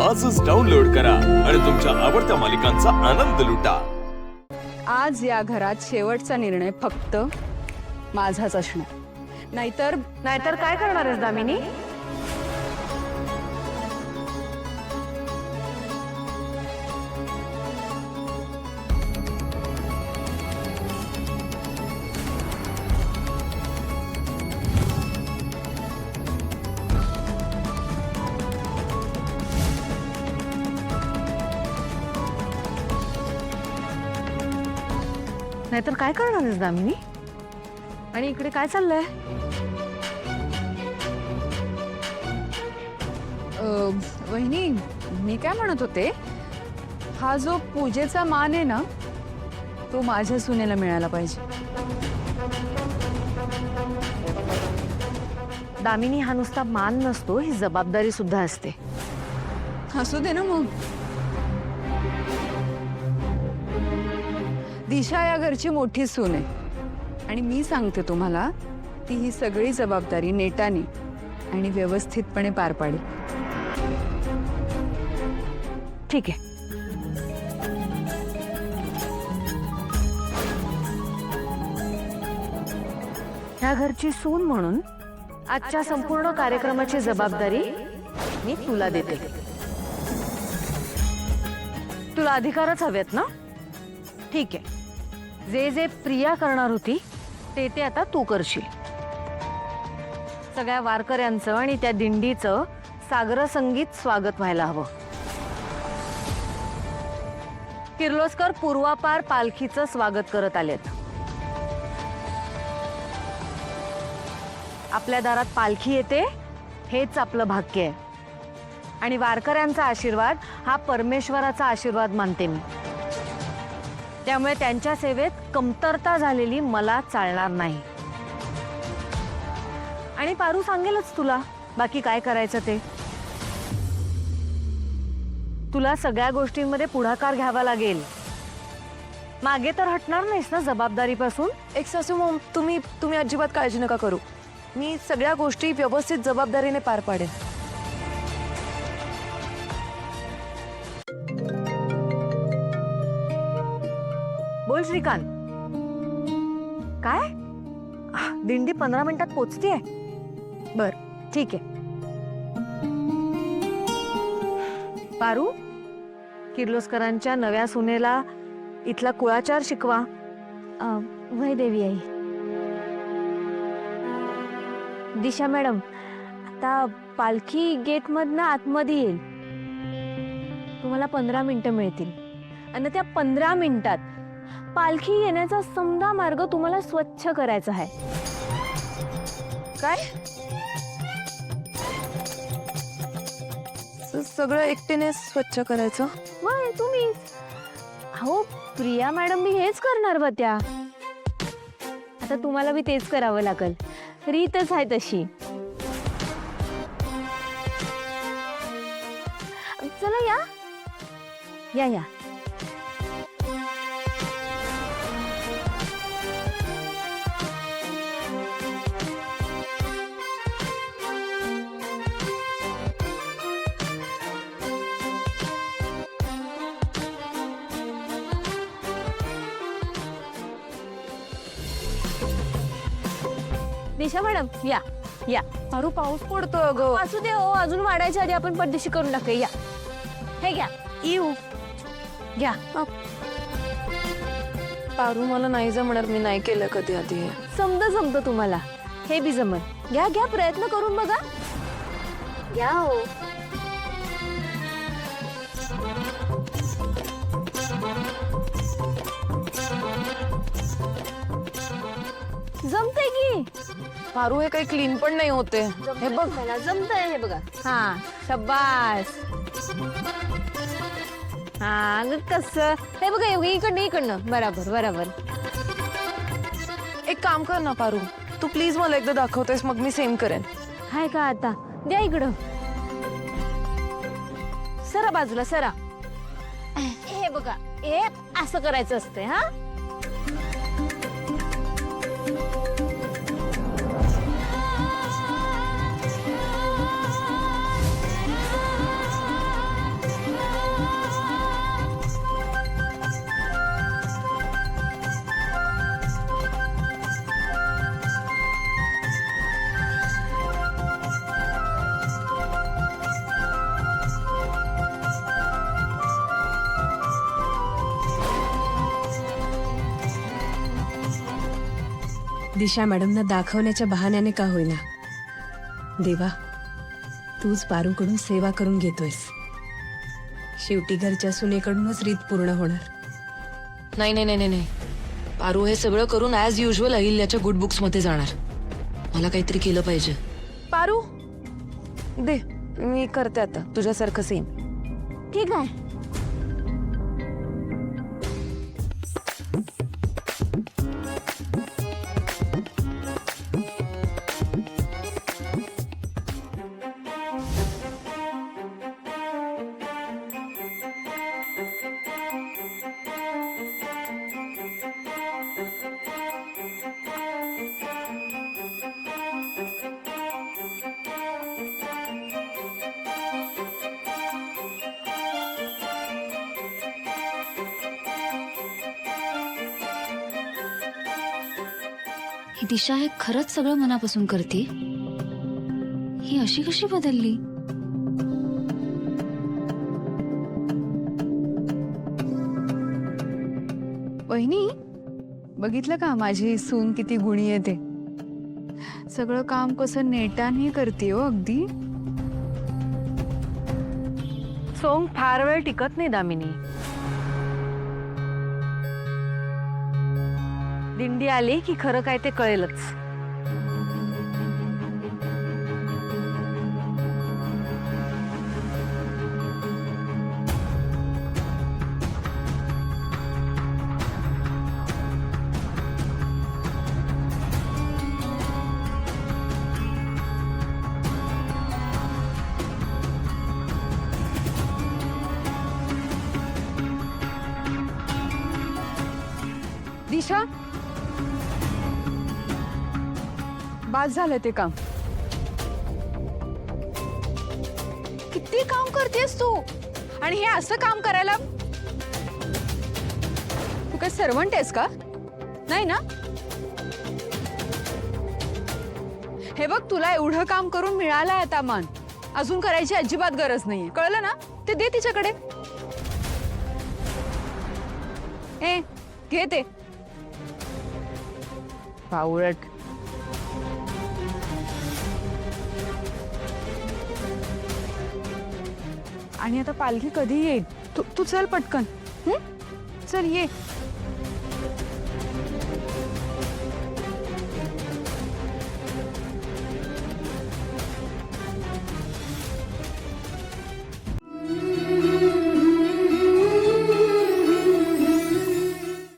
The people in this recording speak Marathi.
आजच डाउनलोड करा आणि तुमच्या आवडत्या मालिकांचा आनंद लुटा। आज या घरात शेवटचा निर्णय फक्त माझाच असणार, नाहीतर काय करणार आहेस दामिनी? नाहीतर काय करणार आहेस दामिनी? आणि इकडे काय चाललंय? वहिनी, मी काय म्हणत होते, हा जो पूजेचा मान आहे ना, तो माझ्या सुनेला मिळाला पाहिजे। दामिनी, हा नुसता मान नसतो, ही जबाबदारी सुद्धा असते। असू दे ना मग। दिशा या घरची मोठी सून आहे आणि मी सांगते तुम्हाला, ती ही सगळी जबाबदारी नेटाने आणि व्यवस्थितपणे पार पाडेल। ठीक आहे। ह्या घरची सून म्हणून आजच्या संपूर्ण कार्यक्रमाची जबाबदारी मी तुला देते। तुला अधिकारच हवेत ना? ठीक आहे। जे जे प्रिया करणार होती ते आता तू करशील। सगळ्या वारकऱ्यांचं आणि त्या दिंडीचं सागर संगीत स्वागत व्हायला हवं। किर्लोस्कर पूर्वापार पालखीचं स्वागत करत आलेत। आपल्या दारात पालखी येते हेच आपलं भाग्य आहे आणि वारकऱ्यांचा आशीर्वाद हा परमेश्वराचा आशीर्वाद मानते मी। त्यामुळे त्यांच्या सेवेत कमतरता झालेली मला चालणार नाही। आणि पारू सांगेलच तुला बाकी काय करायचं ते। तुला सगळ्या गोष्टींमध्ये पुढाकार घ्यावा लागेल। मागे तर हटणार नाहीस ना जबाबदारीपासून? एक सासू मॉम, तुम्ही अजिबात काळजी नका करू। मी सगळ्या गोष्टी व्यवस्थित जबाबदारीने पार पाडेन। बोल श्रीकांत, काय? दिंडी 15 मिनिटात पोचतीये? बर, ठीक आहे। पारू, किर्लोस्करांच्या नव्या सुनेला इथला कुळाचार शिकवा। वय देवी आई। दिशा मॅडम, आता पालखी गेट मधनं आतमध्ये येईल। तुम्हाला 15 मिनिटं मिळतील आणि त्या 15 मिनिटात पालखी येण्याचा समदा मार्ग तुम्हाला स्वच्छ करायचा आहे। काय? सगळं एकटीने स्वच्छ करायचं? वय तुम्ही? हो, प्रिया मॅडम बी हेच करणार होत्या। आता तुम्हाला बी तेच करावं लागेल, रीतच आहे तशी। चला या या या। दिशा मॅडम या या। पारू, पाऊस पडतो अगं। असू दे हो, अजून वाढायच्या आधी आपण पटदिशी करून टाकूया। या, हे घ्या। येऊ घ्या। पारू, मला नाही जमणार, मी नाही केलं कधी आधी हे। जमतं तुम्हाला, हे बी जमल। घ्या घ्या, प्रयत्न करून बघा। घ्या हो। जमतंय की? पारू, हे काही क्लीन पण नाही होते। हे बघ, मला जमतंय, हे बघा। हा, शाबास। हा, कसं? हे बघा, इकडनं बरोबर बरोबर। एक काम कर ना पारू, तू प्लीज मला एकदा दाखवतेस, मग मी सेम करेन। हाय का? आता द्या इकडं। सरा बाजूला सरा। हे बघा, हे असं करायचं असतंय। हा, दिशा मॅडमना दाखवण्याच्या बहाण्याने का होईना देवा, तूच पारूकडून सेवा करून घेतोयस. शेवटी घरच्या सुनेकडूनच रीत पूर्ण होणार. नाही नाही नाही नाही, पारू हे सगळं करून ॲज युजल अहिल्याच्या गुड बुक्स मध्ये जाणार. मला काहीतरी केलं पाहिजे. पारू दे, मी करते आता तुझ्यासारखं सेम. ठीक आहे. ही दिशा हे खरंच सगळं मनापासून करते. ही अशी कशी बदलली? वहिनी, बघितलं का माझी सून किती गुणी आहे ते. सगळं काम कसं नेटाने करते हो अगदी. सोंग फार वेळ टिकत नाही दामिनी. दिंडी आली की खरं काय ते कळेलच. दिशा, बाद झालं ते काम. किती काम करतेस तू, आणि हे असं काम करायला तू काय सर्वंट आहेस का? नाही ना. हे बघ, तुला एवढं काम करून मिळालंय आता मान. अजून करायची अजिबात गरज नाहीये, कळलं ना. ते दे तिच्याकडे. ए, घे ते. पावळट. आणि आता पालखी कधी येईल? तू चल पटकन. चल ये.